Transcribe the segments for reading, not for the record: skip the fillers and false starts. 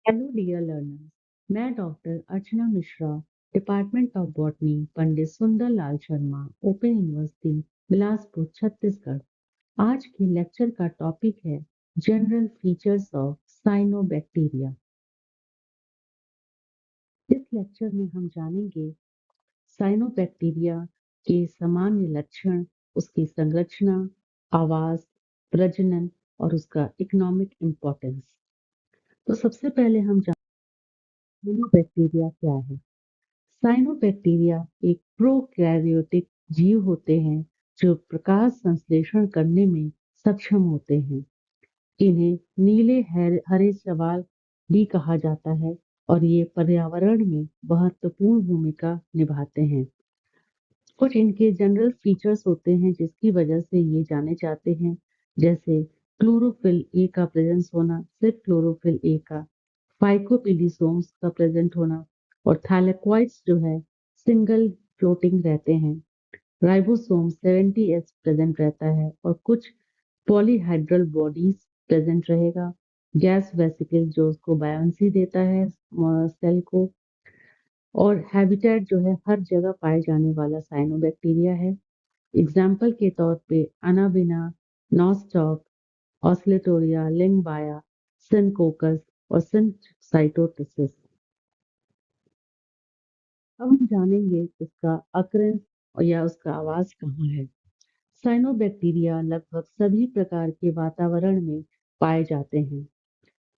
Hello dear learners, मैं doctor Archana Mishra, department of botany, Pandit Sundar Lal Sharma, open university, Bilaspur, Chhattisgarh. आज के लेक्चर का टॉपिक है जनरल फीचर्स ऑफ साइनोबैक्टीरिया। इस लेक्चर में हम जानेंगे साइनोबैक्टीरिया के सामान्य लक्षण, उसकी संरचना, आवास, प्रजनन और उसका इकोनॉमिक इम्पोर्टेंस। तो सबसे पहले हम साइनोबैक्टीरिया क्या है। साइनोबैक्टीरिया एक प्रोकैरियोटिक जीव होते हैं जो प्रकाश संश्लेषण करने में सक्षम होते हैं। इन्हें नीले हरे शैवाल भी कहा जाता है और ये पर्यावरण में महत्वपूर्ण भूमिका निभाते हैं। कुछ इनके जनरल फीचर्स होते हैं जिसकी वजह से ये जाने जाते हैं, जैसे क्लोरोफिल ए का प्रेजेंस होना, सिर्फ क्लोरोफिल ए का, फाइकोपिलीसोम्स का प्रेजेंट होना और थैलेकॉइड्स जो है सिंगल फ्लोटिंग रहते हैं। राइबोसोम 70S प्रेजेंट रहता है और कुछ पॉलीहाइड्रल बॉडीज प्रेजेंट रहेगा। गैस वेसिकल जो उसको बायोन्सी देता है सेल को। और हैबिटेट जो है हर जगह पाए जाने वाला साइनोबैक्टीरिया है। एग्जाम्पल के तौर पे अनाबिना, नॉस्टॉक, ऑस्लेटोरिया, लिंगबाया, सिनकोकस और सिनसाइटोटिसिस। अब हम जानेंगे इसका अक्रेंस या उसका आवास कहाँ है। साइनोबैक्टीरिया लगभग सभी प्रकार के वातावरण में पाए जाते हैं।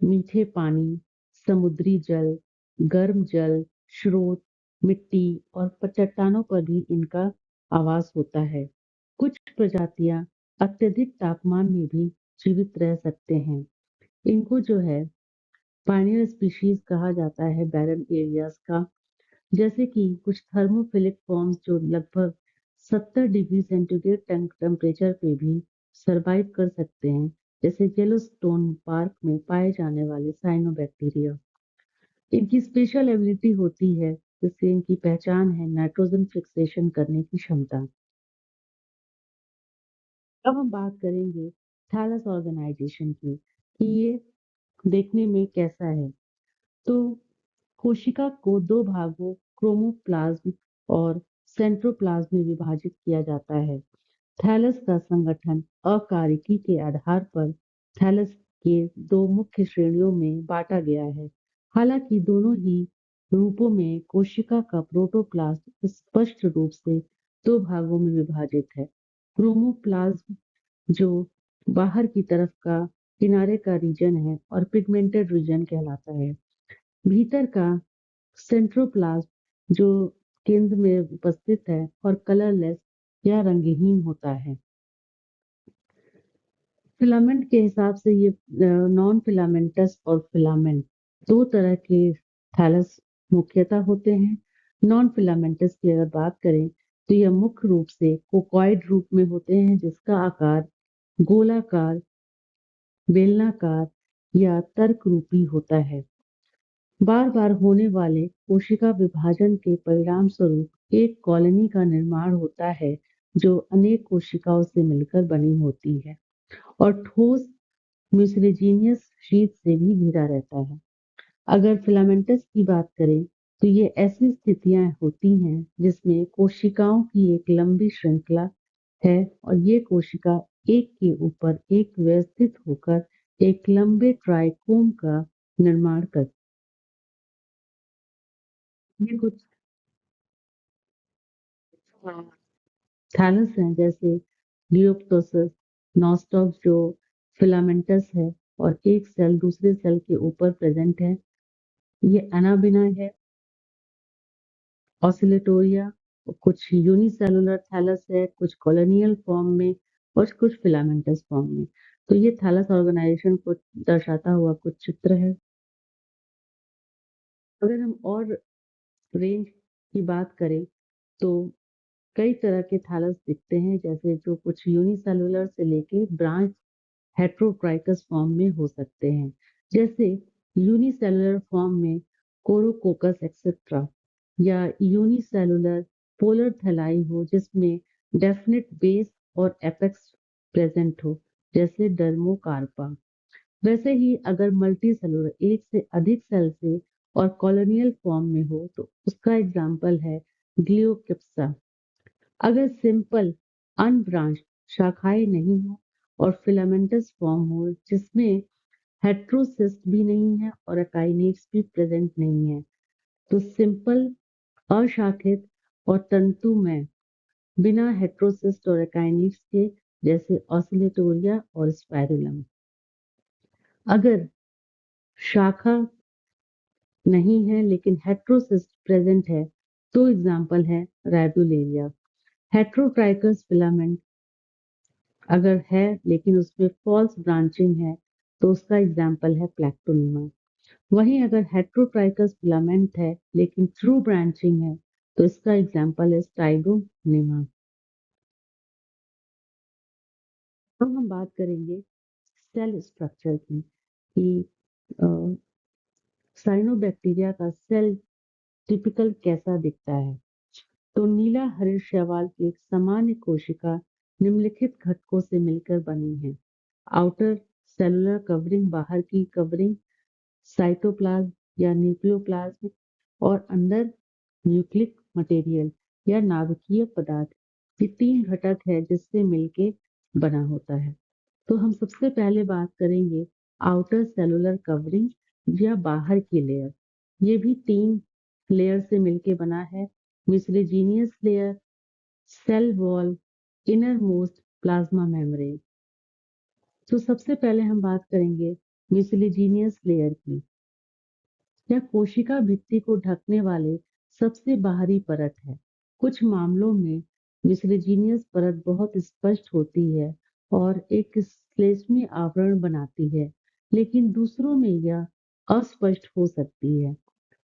मीठे पानी, समुद्री जल, गर्म जल, स्रोत, मिट्टी और चट्टानों पर भी इनका आवास होता है। कुछ प्रजातियां अत्यधिक तापमान में भी जीवित रह सकते हैं। इनको जो है पायनियर स्पीशीज कहा जाता है बैरन एरियाज का। जैसे कि कुछ थर्मोफिलिक फॉर्म्स जो लगभग 70 डिग्री सेंटीग्रेड टेम्परेचर पे भी सरवाइव कर सकते हैं, जैसे येलोस्टोन पार्क में पाए जाने वाले साइनोबैक्टीरिया। इनकी स्पेशल एबिलिटी होती है जिससे इनकी पहचान है नाइट्रोजन फिक्सेशन करने की क्षमता। अब हम बात करेंगे थैलस ऑर्गेनाइजेशन की कि ये देखने में कैसा है। तो कोशिका को दो भागों क्रोमोप्लाज्म और सेंट्रोप्लाज्म में विभाजित किया जाता है। थैलस का संगठन अकारिकी के आधार पर थैलस के दो मुख्य श्रेणियों में बांटा गया है। हालांकि दोनों ही रूपों में कोशिका का प्रोटोप्लाज्म स्पष्ट रूप से दो भागों में विभाजित है। क्रोमोप्लाज्म जो बाहर की तरफ का किनारे का रीजन है और पिगमेंटेड रीजन कहलाता है। भीतर का सेंट्रोप्लाज्म जो केंद्र में उपस्थित है और कलरलेस या रंगहीन होता है। फिलामेंट के हिसाब से ये नॉन फिलामेंटस और फिलामेंट दो तरह के थैलस मुख्यतः होते हैं। नॉन फिलामेंटस की अगर बात करें तो यह मुख्य रूप से कोकॉइड रूप में होते हैं जिसका आकार गोलाकार, बेलनाकार या तर्क रूपी होता है। बार बार होने वाले कोशिका विभाजन के परिणाम स्वरूप एक कॉलोनी का निर्माण होता है जो अनेक कोशिकाओं से मिलकर बनी होती है और ठोस म्यूसिलेजिनियस शीट से भी घिरा रहता है। अगर फिलामेंटस की बात करें तो ये ऐसी स्थितियां होती हैं जिसमें कोशिकाओं की एक लंबी श्रृंखला है और ये कोशिका एक के ऊपर एक व्यवस्थित होकर एक लंबे ट्राइकोम का निर्माण करती है। ये कुछ थैलस हैं जैसे लियोप्टोसिस, नॉस्टॉक जो फिलामेंटस है और एक सेल दूसरे सेल के ऊपर प्रेजेंट है। ये एनाबिना है, ऑसिलेटोरिया, कुछ यूनिसेलुलर थैलस है, कुछ कॉलोनियल फॉर्म में और कुछ फिलामेंटस फॉर्म में। तो ये थैलस ऑर्गेनाइजेशन को दर्शाता हुआ कुछ चित्र है। अगर हम और रेंज की बात करें तो कई तरह के थैलस दिखते हैं, जैसे जो कुछ यूनिसेलुलर से लेके ब्रांच हेट्रोट्राइकस फॉर्म में हो सकते हैं। जैसे यूनिसेलुलर फॉर्म में कोरोकोकस एक्सेट्रा या यूनिसेलुलर पोलर थैलाई हो जिसमें डेफिनेट बेस और एपेक्स प्रेजेंट हो, जैसे डर्मोकार्पा। वैसे ही अगर मल्टी सेलुलर एक से अधिक सेल से और कॉलोनियल फॉर्म में हो तो उसका एग्जाम्पल है ग्लियोकिप्सा। अगर सिंपल अनब्रांच्ड शाखाएं नहीं हो और फिलामेंटस फॉर्म हो जिसमें हेट्रोसिस्ट भी नहीं है और अकाइनेट्स भी प्रेजेंट नहीं है तो सिंपल अशाखित और तंतुमय बिना हेट्रोसिस्ट और अकाइनेट्स के जैसे ऑसिलेटोरिया और स्पाइरुलम। अगर शाखा नहीं है लेकिन हेट्रोसिस्ट प्रेजेंट है तो एग्जाम्पल है राइबुलेरिया। हेट्रोट्राइकस फिलामेंट अगर है लेकिन उसमें फॉल्स ब्रांचिंग है तो उसका एग्जाम्पल है प्लैक्टोनिमा। वहीं अगर हेट्रोट्राइकस फिलामेंट है लेकिन थ्रू ब्रांचिंग है तो इसका एग्जाम्पल है स्टाइगोनिमा। तो हम बात करेंगे सेल स्ट्रक्चर की कि साइनोबैक्टीरिया का सेल टिपिकल कैसा दिखता है। तो नीला हरित शैवाल की एक सामान्य कोशिका निम्नलिखित घटकों से मिलकर बनी है। आउटर सेलुलर कवरिंग बाहर की कवरिंग, साइटोप्लाज्म या न्यूक्लियोप्लाज्म और अंदर न्यूक्लिक मटेरियल या नाभिकीय पदार्थ। ये तीन घटक है जिससे मिलके बना होता है। तो हम सबसे पहले बात करेंगे आउटर सेलुलर कवरिंग या बाहर की लेयर। ये भी तीन लेयर से मिलके बना है। Mucilaginous layer, cell wall, innermost plasma membrane. तो सबसे पहले हम बात करेंगे म्यूसिलेजिनियस लेयर की। यह कोशिका भित्ति को ढकने वाले सबसे बाहरी परत है। कुछ मामलों में म्यूसिलेजिनियस परत बहुत स्पष्ट होती है और एक श्लेष्मी आवरण बनाती है, लेकिन दूसरों में यह अस्पष्ट हो सकती है।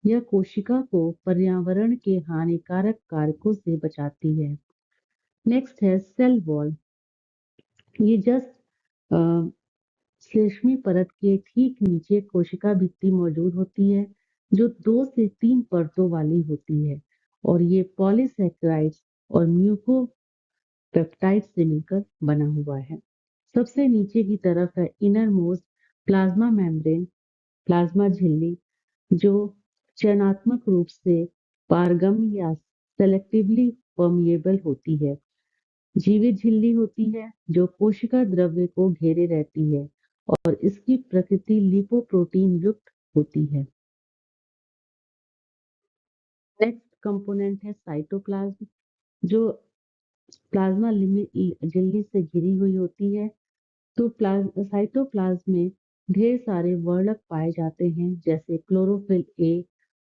यह कोशिका को पर्यावरण के हानिकारक कारकों से बचाती है। नेक्स्ट है सेल वॉल। ये जस्ट श्लेष्मी परत के ठीक नीचे कोशिका भित्ति मौजूद होती है जो 2 से 3 परतों वाली होती है और ये पॉलीसैकेराइड्स और म्यूकोपेप्टाइड्स से मिलकर बना हुआ है। सबसे नीचे की तरफ है inner most plasma membrane, plasma झिल्ली, जो चयनात्मक रूप से पारगम्य या सेलेक्टिवली परमिएबल होती है। जीवित झिल्ली होती है जो कोशिका द्रव्य को घेरे रहती है और इसकी प्रकृति लिपोप्रोटीन युक्त होती है। नेक्स्ट कंपोनेंट है साइटोप्लाज्म, जो प्लाज्मा झिल्ली से घिरी हुई होती है। तो साइटोप्लाज्म में ढेर सारे वर्णक पाए जाते हैं जैसे क्लोरोफिल ए,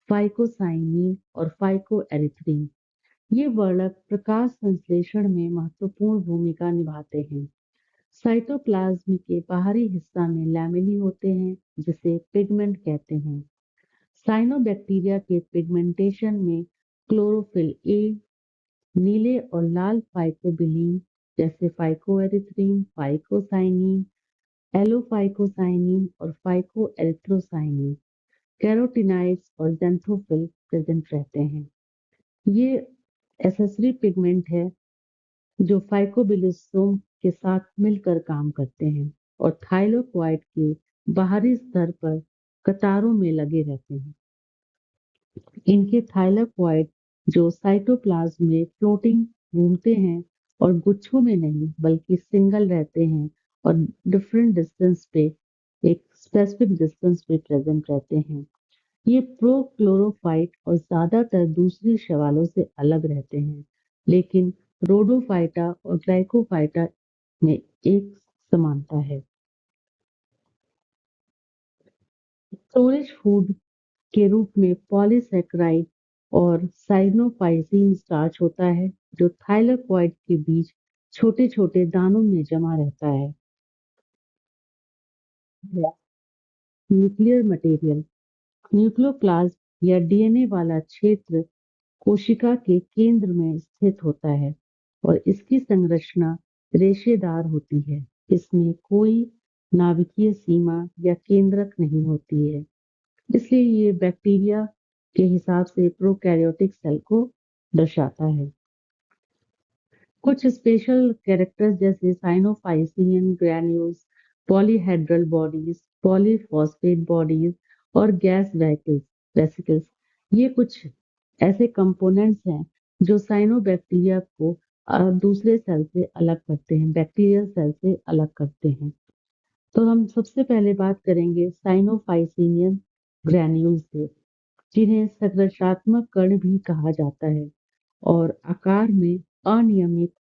फाइकोसाइनिन और फाइकोएरिथ्रिन। ये वर्णक प्रकाश संश्लेषण में महत्वपूर्ण भूमिका निभाते हैं। साइटोप्लाज्म के बाहरी हिस्सा में लैमेली होते हैं जिसे पिगमेंट कहते हैं। साइनोबैक्टीरिया के पिगमेंटेशन में क्लोरोफिल ए, नीले और लाल फाइकोबिलीन जैसे फाइकोएरिथ्रिन, फाइकोसाइनिन, एलोफाइकोसाइनिन और फाइकोएरिथ्रोसाइनिन, कैरोटीनाइड्स और ज़ैंथोफिल प्रेजेंट रहते हैं। ये एसेसरी पिगमेंट है जो फाइकोबिलिसोम के साथ मिलकर काम करते हैं और थाइलाकोइड के बाहरी स्तर पर कतारों में लगे रहते हैं। इनके थाइलाकोइड जो साइटोप्लाज्म में फ्लोटिंग घूमते हैं और गुच्छों में नहीं बल्कि सिंगल रहते हैं और डिफरेंट डिस्टेंस पे एक स्पेसिफिक डिस्टेंस पे प्रेजेंट रहते हैं। ये प्रोक्लोरोफाइट और ज्यादातर दूसरी शैवालों से अलग रहते हैं, लेकिन रोडोफाइटा और ग्लाइकोफाइटा में एक समानता है। स्टोरेज फूड के रूप में पॉलीसैकेराइड और साइनोफाइसीन स्टार्च होता है जो थाइलाकोइड के बीच छोटे छोटे दानों में जमा रहता है। Nuclear material. न्यूक्लियोप्लाज्म या डीएनए वाला क्षेत्र कोशिका के केंद्र में स्थित होता है और इसकी संरचना रेशेदार होती है। इसमें कोई नाभिकीय सीमा या केंद्रक नहीं होती है, इसलिए ये बैक्टीरिया के हिसाब से प्रोकैरियोटिक सेल को दर्शाता है। कुछ स्पेशल कैरेक्टर्स जैसे cyanophycean granules, polyhedral bodies, polyphosphate bodies और गैस वेसिकल्स। ये कुछ ऐसे कंपोनेंट्स हैं जो साइनोबैक्टीरिया को दूसरे सेल से अलग करते हैं, बैक्टीरियल सेल से अलग करते हैं। तो हम सबसे पहले बात करेंगे साइनोफाइसिनियन ग्रैन्यूल्स से, जिन्हें संरचनात्मक कण भी कहा जाता है और आकार में अनियमित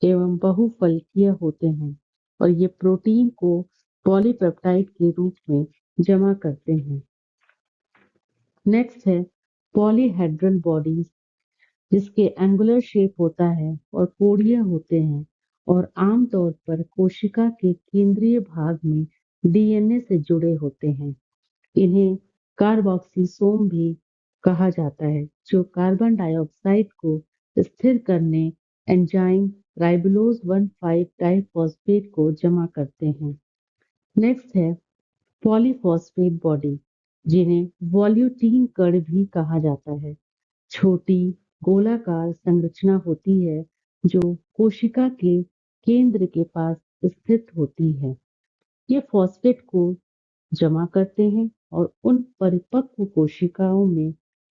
एवं बहुफलकीय होते हैं, और ये प्रोटीन को पॉलीपेप्टाइड के रूप में जमा करते हैं। नेक्स्ट है पॉलीहेड्रल बॉडीज, जिसके एंगुलर शेप होता है और कोणीय होते हैं और आमतौर पर कोशिका के केंद्रीय भाग में डीएनए से जुड़े होते हैं। इन्हें कार्बोक्सिसोम भी कहा जाता है, जो कार्बन डाइऑक्साइड को स्थिर करने एंजाइम राइबोलोज 1,5 डाइफॉस्फेट को जमा करते हैं। नेक्स्ट है पॉलीफॉस्फेट बॉडी, जिन्हें वॉल्यूटीन कण भी कहा जाता है। छोटी गोलाकार संरचना होती है जो कोशिका के केंद्र के पास स्थित होती है। ये फॉस्फेट को जमा करते हैं और उन परिपक्व कोशिकाओं में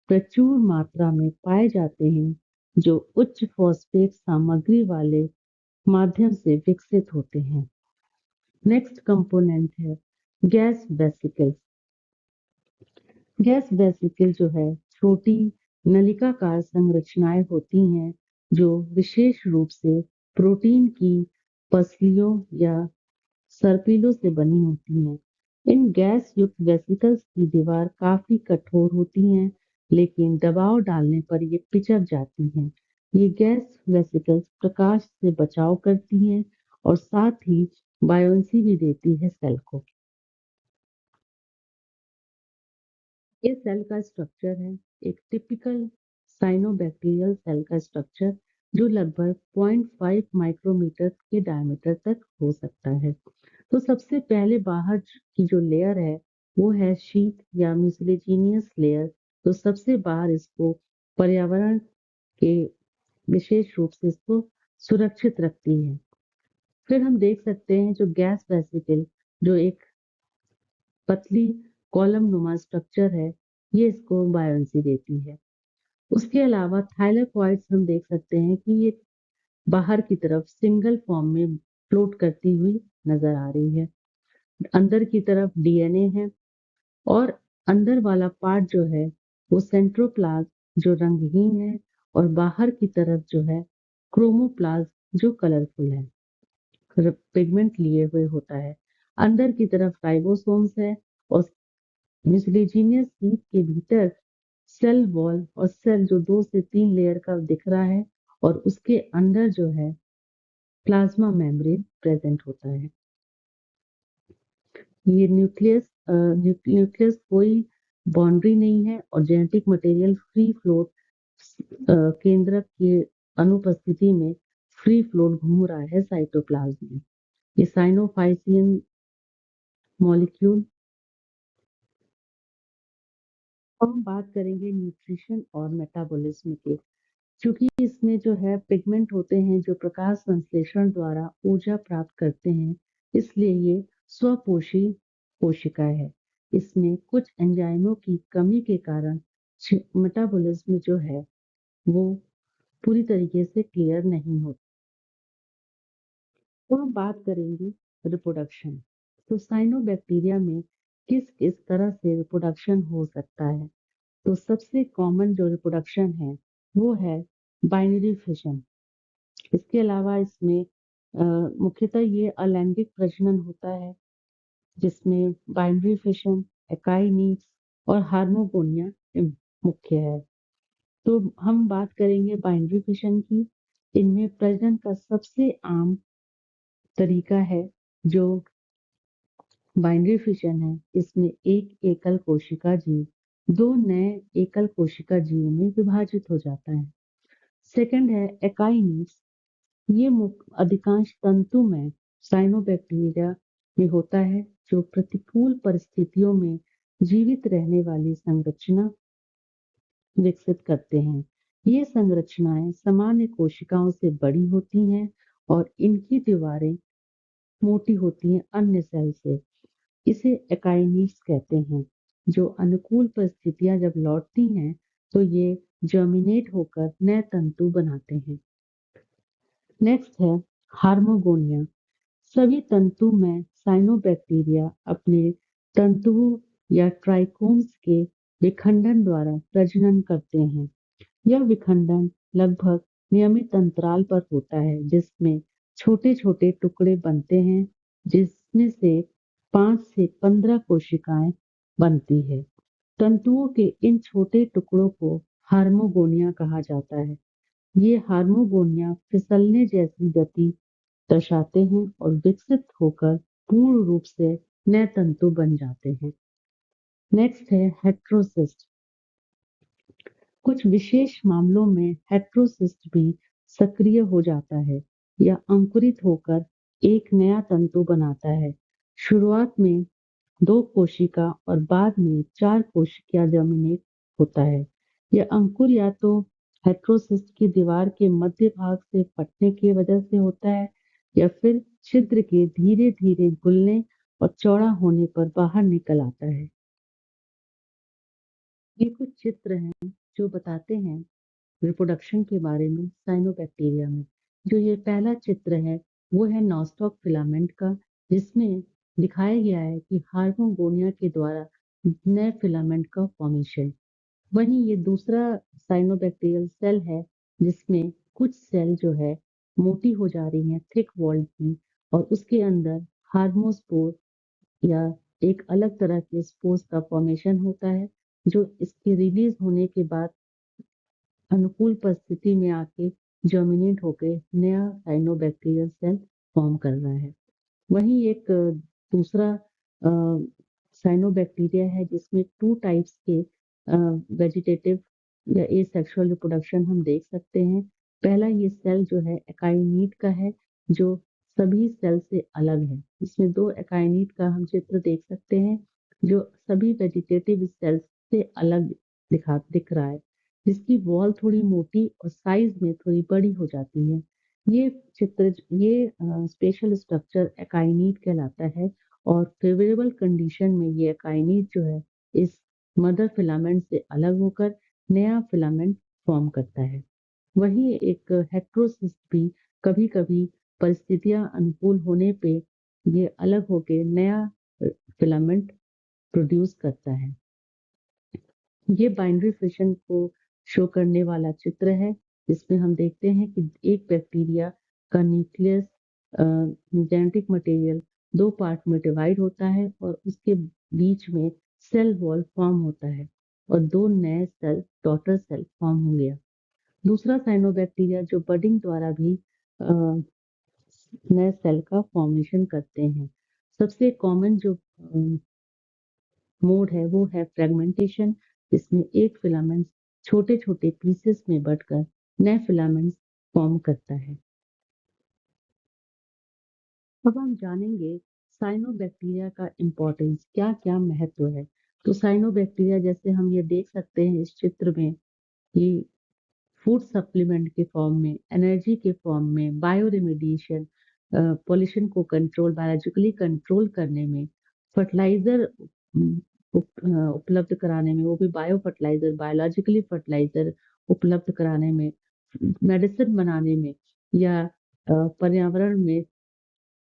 प्रचुर मात्रा में पाए जाते हैं जो उच्च फॉस्फेट सामग्री वाले माध्यम से विकसित होते हैं। नेक्स्ट कंपोनेंट है गैस वेसिकल्स। गैस वेसिकल जो है छोटी नलिकाकार संरचनाएं होती हैं जो विशेष रूप से प्रोटीन की पसलियों या सर्पिलों से बनी होती हैं। इन गैस युक्त वेसिकल्स की दीवार काफी कठोर होती हैं, लेकिन दबाव डालने पर ये पिचक जाती हैं। ये गैस वेसिकल्स प्रकाश से बचाव करती हैं और साथ ही बायोन्सी भी देती है सेल को। ये सेल का स्ट्रक्चर है एक टिपिकल साइनोबैक्टीरियल सेल का स्ट्रक्चर, जो लगभग 0.5 माइक्रोमीटर के डायमीटर तक हो सकता है। तो सबसे पहले बाहर की जो लेयर है वो है शीट या म्यूसिलेजिनियस लेयर। तो सबसे बाहर इसको पर्यावरण के विशेष रूप से इसको सुरक्षित रखती है। फिर हम देख सकते हैं जो गैस वेसिकल, जो एक पतली कॉलम नुमा स्ट्रक्चर है, ये इसको बायोन्सी देती है। उसके अलावा थाइलाकॉइड्स हम देख सकते हैं कि ये बाहर की तरफ सिंगल फॉर्म में फ्लोट करती हुई नजर आ रही है। अंदर की तरफ डीएनए है और अंदर वाला पार्ट जो है वो सेंट्रोप्लाज्म जो रंगहीन है, और बाहर की तरफ जो है क्रोमोप्लाज्म जो कलरफुल है, पिगमेंट लिए हुए होता है। अंदर की तरफ राइबोसोम्स है और म्यूसिलेजिनियस शीट के भीतर सेल वॉल और सेल जो 2 से 3 लेयर का दिख रहा है, और उसके अंदर जो है प्लाज्मा मेम्ब्रेन प्रेजेंट होता है। ये न्यूक्लियस कोई बाउंड्री नहीं है और जेनेटिक मटेरियल फ्री फ्लोट केंद्रक की अनुपस्थिति में फ्री फ्लोट घूम रहा है साइटोप्लाज्म में। ये साइनोफाइसियन मॉलिक्यूल। अब हम बात करेंगे न्यूट्रिशन और मेटाबॉलिज्म की। क्योंकि इसमें जो है पिगमेंट होते हैं जो प्रकाश संश्लेषण द्वारा ऊर्जा प्राप्त करते हैं, इसलिए ये स्वपोषी कोशिका है। इसमें कुछ एंजाइमों की कमी के कारण मेटाबॉलिज्म जो है वो पूरी तरीके से क्लियर नहीं होता। तो हम बात करेंगे रिप्रोडक्शन। तो साइनोबैक्टीरिया में किस किस तरह से रिप्रोडक्शन हो सकता है। तो सबसे कॉमन जो रिप्रोडक्शन है वो है बाइनरी फिशन। इसके अलावा इसमें मुख्यतः ये अलैंगिक प्रजनन होता है, जिसमें बाइनरी फिशन, एकाई नीड्स और हार्मोगोनिया मुख्य है। तो हम बात करेंगे बाइनरी फिशन की। इनमें प्रजनन का सबसे आम तरीका है जो बाइनरी फिशन है। इसमें एक एकल कोशिका जीव 2 नए एकल कोशिका जीवों में विभाजित हो जाता है। सेकंड है एकाई नीड्स। ये अधिकांश तंतु में साइनोबैक्टीरिया में होता है, जो प्रतिकूल परिस्थितियों में जीवित रहने वाली संरचना विकसित करते हैं। ये संरचनाएं सामान्य कोशिकाओं से बड़ी होती हैं और इनकी दीवारें मोटी होती हैं अन्य सेल से। इसे एकाइनीड्स कहते हैं। जो अनुकूल परिस्थितियां जब लौटती हैं तो ये जर्मिनेट होकर नए तंतु बनाते हैं। नेक्स्ट है हार्मोगोनिया। सभी तंतु में साइनोबैक्टीरिया अपने तंतुओं या ट्राइकोम्स के विखंडन द्वारा प्रजनन करते हैं। यह विखंडन लगभग नियमित अंतराल पर होता है, जिसमें छोटे छोटे टुकड़े बनते हैं, जिसमें से 5 से 15 कोशिकाएं बनती है। तंतुओं के इन छोटे टुकड़ों को हार्मोगोनिया कहा जाता है। ये हार्मोगोनिया फिसलने जैसी गति दर्शाते हैं और विकसित होकर पूर्ण रूप से नए तंतु बन जाते हैं। नेक्स्ट है हेट्रोसिस्ट। कुछ विशेष मामलों में हेट्रोसिस्ट भी सक्रिय हो जाता है या अंकुरित होकर एक नया तंतु बनाता है। शुरुआत में 2 कोशिका और बाद में 4 कोशिका जर्मिनेट होता है। यह अंकुर या तो हेट्रोसिस्ट की दीवार के मध्य भाग से फटने की वजह से होता है या फिर छिद्र के धीरे धीरे घुलने और चौड़ा होने पर बाहर निकल आता है। ये कुछ चित्र हैं जो बताते हैं रिप्रोडक्शन के बारे में साइनोबैक्टीरिया में। जो ये पहला चित्र है वो है नॉस्टॉक फिलामेंट का, जिसमें दिखाया गया है कि हार्मोगोनिया के द्वारा नए फिलामेंट का फॉर्मेशन। वहीं ये दूसरा साइनोबैक्टीरियल सेल है, जिसमें कुछ सेल जो है मोटी हो जा रही हैं, थिक वॉल्ड की, और उसके अंदर हार्मोस्पोर या एक अलग तरह के स्पोर्स का फॉर्मेशन होता है, जो इसके रिलीज होने के बाद अनुकूल परिस्थिति में आके जर्मिनेट होकर नया साइनोबैक्टीरियल सेल फॉर्म कर रहा है। वहीं एक दूसरा साइनोबैक्टीरिया है, जिसमें 2 टाइप्स के वेजिटेटिव या एसेक्सुअल रिप्रोडक्शन हम देख सकते हैं। पहला ये सेल जो है एकाइनीड का है, जो सभी सेल से अलग है। इसमें 2 एकाइनीड का हम चित्र देख सकते हैं, जो सभी वेजिटेटिव सेल्स से अलग दिख रहा है, जिसकी वॉल थोड़ी मोटी और साइज में थोड़ी बड़ी हो जाती है। ये ये स्पेशल स्ट्रक्चर एकाइनीड कहलाता है और फेवरेबल कंडीशन में ये एकाइनीड जो है इस मदर फिलामेंट से अलग होकर नया फिलामेंट फॉर्म करता है। वहीं एक हेट्रोसिस्ट भी कभी कभी परिस्थितियां अनुकूल होने पे ये अलग होकर नया फिलामेंट प्रोड्यूस करता है। ये बाइनरी फिशन को शो करने वाला चित्र है, जिसमें हम देखते हैं कि एक बैक्टीरिया का न्यूक्लियस जेनेटिक मटेरियल 2 पार्ट में डिवाइड होता है और उसके बीच में सेल वॉल फॉर्म होता है और 2 नए सेल डॉटर सेल फॉर्म हो गया। दूसरा साइनोबैक्टीरिया जो बडिंग द्वारा भी नए सेल का फॉर्मेशन करते हैं। सबसे कॉमन जो मोड है वो है फ्रेगमेंटेशन, जिसमें एक फिलामेंट छोटे छोटे पीसेस में बंटकर नए फिलामेंट्स फॉर्म करता है। अब हम जानेंगे साइनोबैक्टीरिया का इम्पोर्टेंस, क्या क्या महत्व है। तो साइनोबैक्टीरिया जैसे हम ये देख सकते हैं इस चित्र में, ये फूड सप्लीमेंट के फॉर्म में, एनर्जी के फॉर्म में, बायो रिमेडिएशन, पॉल्यूशन को कंट्रोल बायोलॉजिकली कंट्रोल करने में, फर्टिलाइजर उपलब्ध कराने में, वो भी बायो फर्टिलाइजर, बायोलॉजिकली फर्टिलाइजर उपलब्ध कराने में, मेडिसिन बनाने में, या पर्यावरण में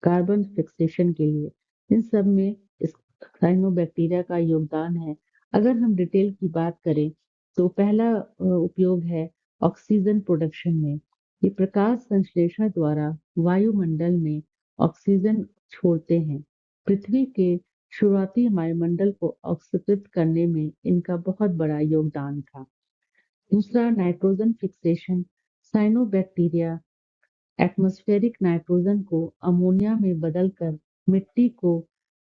कार्बन फिक्सेशन के लिए, इन सब में इस साइनोबैक्टीरिया का योगदान है। अगर हम डिटेल की बात करें तो पहला उपयोग है ऑक्सीजन प्रोडक्शन में। ये प्रकाश संश्लेषण द्वारा वायुमंडल में ऑक्सीजन छोड़ते हैं। पृथ्वी के शुरुआती वायुमंडल को ऑक्सीकृत करने में इनका बहुत बड़ा योगदान था। दूसरा nitrogen fixation. Cyanobacteria atmospheric nitrogen को अमोनिया में बदलकर मिट्टी को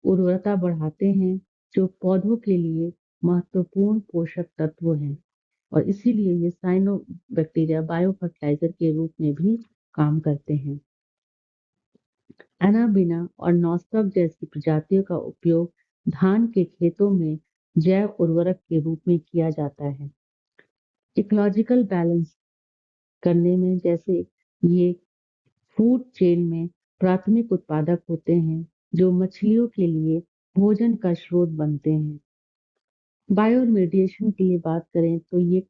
उर्वरता बढ़ाते हैं, जो पौधों के लिए महत्वपूर्ण पोषक तत्व हैं, और इसीलिए ये साइनो बैक्टीरिया बायो फर्टिलाइजर के रूप में भी काम करते हैं। एनाबिना और नॉस्टॉक जैसी प्रजातियों का उपयोग धान के खेतों में जैव उर्वरक के रूप में किया जाता है। इकोलॉजिकल बैलेंस करने में, जैसे ये फूड चेन में प्राथमिक उत्पादक होते हैं, जो मछलियों के लिए भोजन का स्रोत बनते हैं। बायो रेडिएशन की ये बात करें तो ये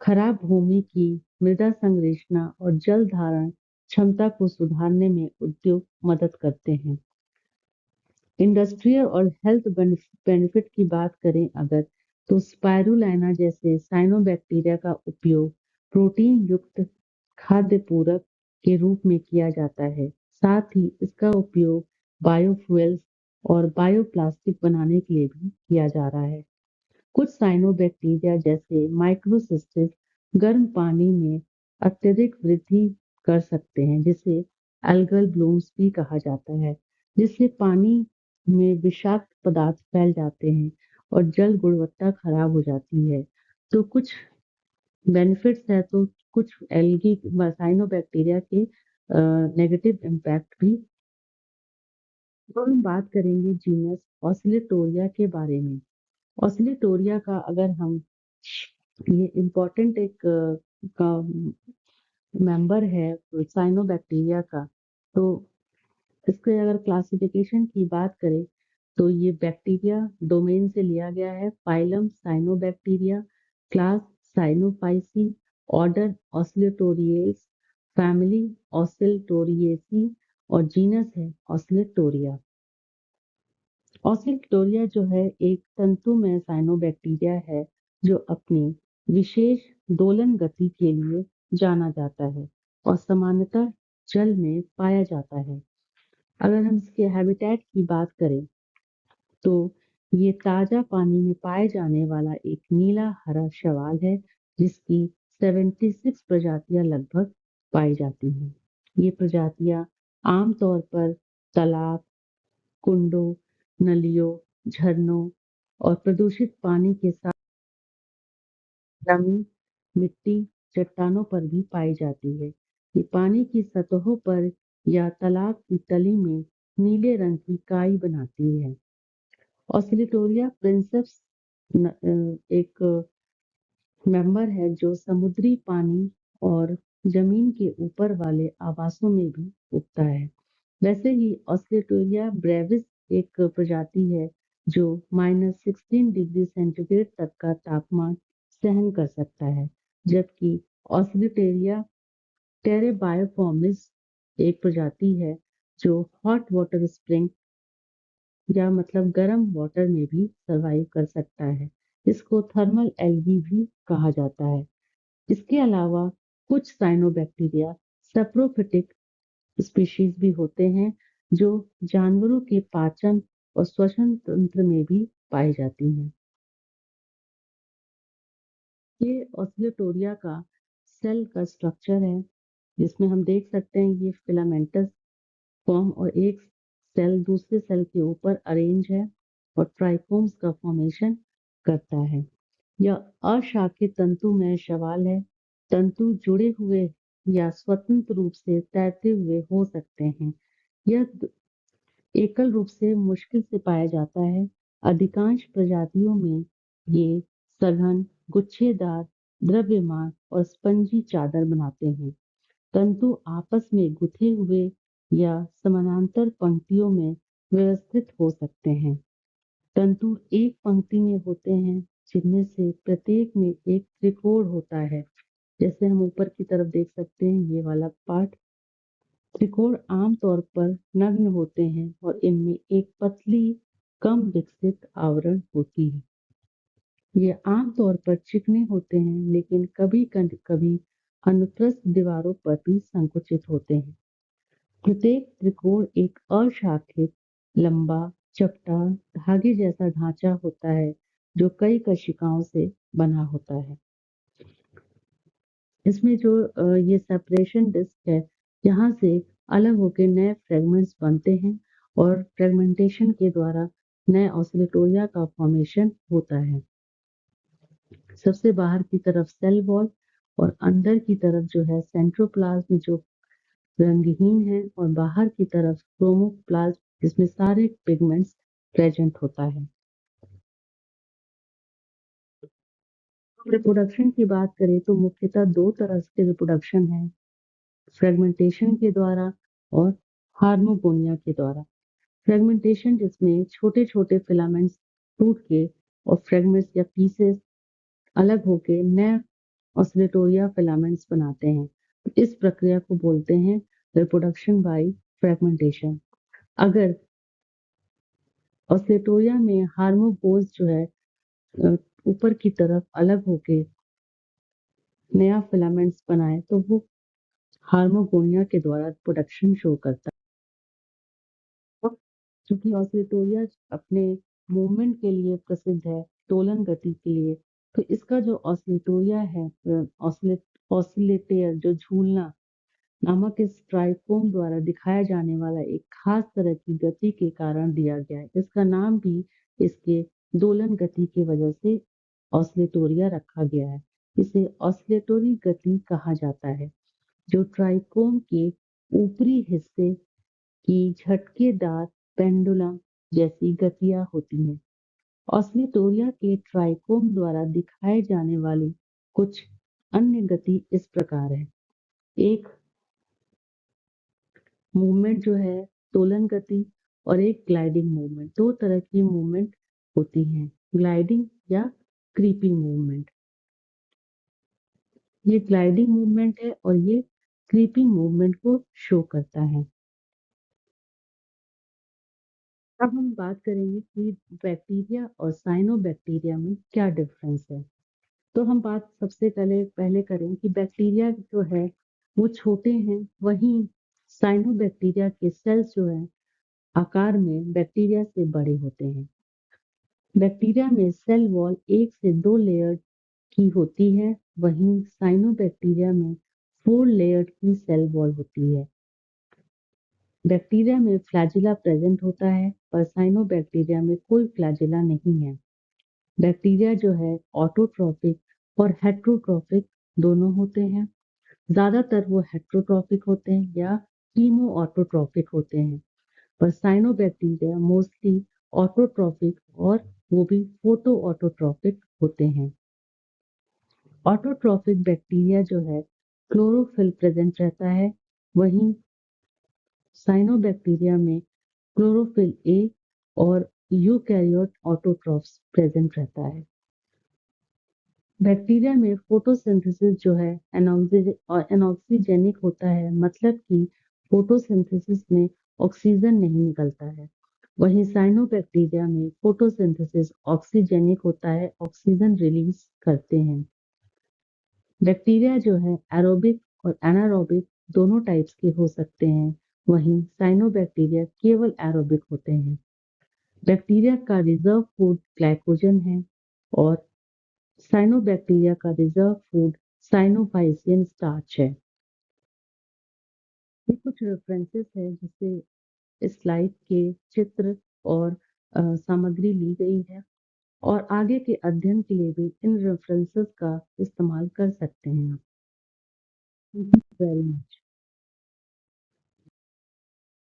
खराब भूमि की मृदा संरचना और जल धारण क्षमता को सुधारने में उद्योग मदद करते हैं। इंडस्ट्रियल और हेल्थ बेनिफिट की बात करें अगर, तो स्पाइरुलिना जैसे साइनोबैक्टीरिया का उपयोग प्रोटीन युक्त खाद्य पूरक के रूप में किया जाता है। साथ ही इसका उपयोग बायोफ्यूल्स और बायोप्लास्टिक बनाने के लिए भी किया जा रहा है। कुछ साइनोबैक्टीरिया जैसे माइक्रोसिस्टिस गर्म पानी में अत्यधिक वृद्धि कर सकते हैं, जिसे एल्गल ब्लूम्स भी कहा जाता है, जिससे पानी में विषाक्त पदार्थ फैल जाते हैं और जल गुणवत्ता खराब हो जाती है। तो कुछ बेनिफिट्स है तो कुछ एल्गी साइनोबैक्टीरिया के नेगेटिव इम्पैक्ट भी। तो हम बात करेंगे जीनस ऑसिलेटोरिया के बारे में। ऑसिलेटोरिया का अगर हम ये इम्पोर्टेंट एक का मेंबर है साइनोबैक्टीरिया का, तो इसके अगर क्लासिफिकेशन की बात करें तो ये बैक्टीरिया डोमेन से लिया गया है phylum cyanobacteria, class Cyanophyceae, order Oscillatoriales, family Oscillatoriaceae और जीनस है ऑसिलेटोरिया। ऑसिलेटोरिया जो है एक तंतुमय साइनोबैक्टीरिया है जो अपनी विशेष दोलन गति के लिए जाना जाता है और सामान्यतः जल में पाया जाता है। अगर हम इसके हैबिटेट की बात करें तो ये ताजा पानी में पाए जाने वाला एक नीला हरा शैवाल है जिसकी 76 प्रजातियां लगभग पाई जाती हैं। ये प्रजातियां आमतौर पर तालाब, कुंडों, नलियों, झरनों और प्रदूषित पानी के साथ नमी, मिट्टी, चट्टानों पर भी पाई जाती है। ये पानी की सतहों पर या तालाब की तली में नीले रंग की काई बनाती है। ऑसिलेटोरिया प्रिंसेप्स एक मेंबर है जो समुद्री पानी और जमीन के ऊपर वाले आवासों में भी उगता है। वैसे ही ऑस्ट्रेटोरिया ब्रेविस एक प्रजाति है जो -16 डिग्री सेंटीग्रेड तक का तापमान सहन कर सकता है, जबकि ऑस्ट्रेटेरिया टेरेबायोफॉर्मिस एक प्रजाति है जो हॉट वाटर स्प्रिंग या मतलब गर्म वाटर में भी सरवाइव कर सकता है। इसको थर्मल एल्गी भी कहा जाता है। इसके अलावा कुछ साइनोबैक्टीरिया सेप्रोफिटिक स्पीशीज भी होते हैं जो जानवरों के पाचन और श्वसन तंत्र में भी पाई जाती हैं। ये ऑस्लेटोरिया का सेल का स्ट्रक्चर है जिसमें हम देख सकते हैं ये फिलामेंटस फॉर्म और एक सेल दूसरे सेल के ऊपर अरेंज है और ट्राइकोम्स का फॉर्मेशन करता है। यह अशाखित तंतु में शैवाल है। तंतु जुड़े हुए या स्वतंत्र रूप से तैरते हुए हो सकते हैं। यह एकल रूप से मुश्किल से पाया जाता है। अधिकांश प्रजातियों में ये सघन, गुच्छेदार, द्रव्यमान और स्पंजी चादर बनाते हैं। तंतु आपस में गुथे हुए या समानांतर पंक्तियों में व्यवस्थित हो सकते हैं। तंतु एक पंक्ति में होते हैं जिनमें से प्रत्येक में एक त्रिकोण होता है। जैसे हम ऊपर की तरफ देख सकते हैं ये वाला पार्ट। त्रिकोण आमतौर पर नग्न होते हैं और इनमें एक पतली कम विकसित आवरण होती है। ये आमतौर पर चिकने होते हैं लेकिन कभी कभी अनुप्रस्थ दीवारों पर भी संकुचित होते हैं। प्रत्येक त्रिकोण एक अशाखित, लंबा, चपटा, धागे जैसा ढांचा होता है जो कई कोशिकाओं से बना होता है। इसमें जो ये सेपरेशन डिस्क है, यहाँ से अलग होकर नए फ्रेगमेंट्स बनते हैं और फ्रेगमेंटेशन के द्वारा नए ऑसिलेटोरिया का फॉर्मेशन होता है। सबसे बाहर की तरफ सेल वॉल और अंदर की तरफ जो है सेंट्रोप्लाज्म जो रंगहीन है और बाहर की तरफ क्रोमोप्लाज्म जिसमें सारे पिगमेंट्स प्रेजेंट होता है। रिप्रोडक्शन की बात करें तो मुख्यतः दो तरह के रिप्रोडक्शन है, फ्रेगमेंटेशन के द्वारा और हार्मोगोनिया के द्वारा। फ्रेगमेंटेशन जिसमें छोटे-छोटे फिलामेंट्स टूट के और फ्रेगमेंट्स या पीसेस अलग होके नए ऑस्लेटोरिया फिलामेंट्स बनाते हैं। तो इस प्रक्रिया को बोलते हैं रिप्रोडक्शन बाय फ्रेगमेंटेशन। अगर ऑस्लेटोरिया में हार्मोगोज जो है ऊपर की तरफ अलग होके नया फिलामेंट्स बनाए तो वो हार्मोगोनिया के द्वारा प्रोडक्शन शो करता है। चूंकि ऑस्लेटोरिया अपने मूवमेंट के लिए प्रसिद्ध है, दोलन गति के लिए, तो इसका जो ऑस्लेटोरिया है ऑसिलेटर जो झूलना नामक इस ट्राइकोम द्वारा दिखाया जाने वाला एक खास तरह की गति के कारण दिया गया है। इसका नाम भी इसके दोलन गति की वजह से ऑस्लेटोरिया रखा गया है। इसे ऑस्लेटोरी गति कहा जाता है, जो ट्राइकोम के ऊपरी हिस्से की झटकेदार पेंडुलम जैसी गतियां होती हैं। ऑस्लेटोरिया के ट्राइकोम द्वारा दिखाए जाने वाली कुछ अन्य गति इस प्रकार है। एक मूवमेंट जो है दोलन गति और एक ग्लाइडिंग मूवमेंट। दो तरह की मूवमेंट होती हैं, ग्लाइडिंग या क्रीपिंग मूवमेंट। ये ग्लाइडिंग मूवमेंट है और ये क्रीपिंग मूवमेंट को शो करता है। अब हम बात करेंगे कि बैक्टीरिया और साइनोबैक्टीरिया में क्या डिफरेंस है। तो हम बात सबसे पहले करें कि बैक्टीरिया जो है वो छोटे हैं, वहीं साइनोबैक्टीरिया के सेल्स जो है आकार में बैक्टीरिया से बड़े होते हैं। बैक्टीरिया में सेल वॉल 1 से 2 लेयर की होती है, वहीं साइनोबैक्टीरिया में 4 लेयर की सेल वॉल होती है। बैक्टीरिया में फ्लैजिला प्रेजेंट होता है, पर साइनोबैक्टीरिया में कोई फ्लैजिला नहीं है। बैक्टीरिया जो है ऑटोट्रॉफिक और हेट्रोट्रॉफिक दोनों होते हैं। ज्यादातर वो हेट्रोट्रॉफिक होते हैं या कीमो ऑटोट्रॉफिक होते हैं, पर साइनोबैक्टीरिया मोस्टली ऑटोट्रॉफिक और वो भी फोटो ऑटोट्रॉफिक होते हैं। ऑटोट्रॉफिक बैक्टीरिया जो है क्लोरोफिल प्रेजेंट रहता है, वहीं साइनोबैक्टीरिया में क्लोरोफिल ए और यूकैरियोट ऑटोट्रॉफ्स प्रेजेंट रहता है। बैक्टीरिया में फोटोसिंथेसिस जो है एनॉक्सीजेनिक होता है, मतलब कि फोटोसिंथेसिस में ऑक्सीजन नहीं निकलता है। वहीं साइनोबैक्टीरिया में फोटोसिंथेसिस ऑक्सीजेनिक होता है, ऑक्सीजन रिलीज करते हैं। बैक्टीरिया जो है एरोबिक और एनारोबिक दोनों टाइप्स के हो सकते हैं, वहीं साइनोबैक्टीरिया केवल एरोबिक होते हैं। बैक्टीरिया का रिजर्व फूड ग्लाइकोजन है और साइनोबैक्टीरिया का रिजर्व फूड साइनोफाइसियन स्टार्च है। ये कुछ रेफरेंसेस है जिससे इस स्लाइड के चित्र और सामग्री ली गई है, और आगे के अध्ययन के लिए भी इन रेफरेंसेस का इस्तेमाल कर सकते हैं आप। Thank you very much.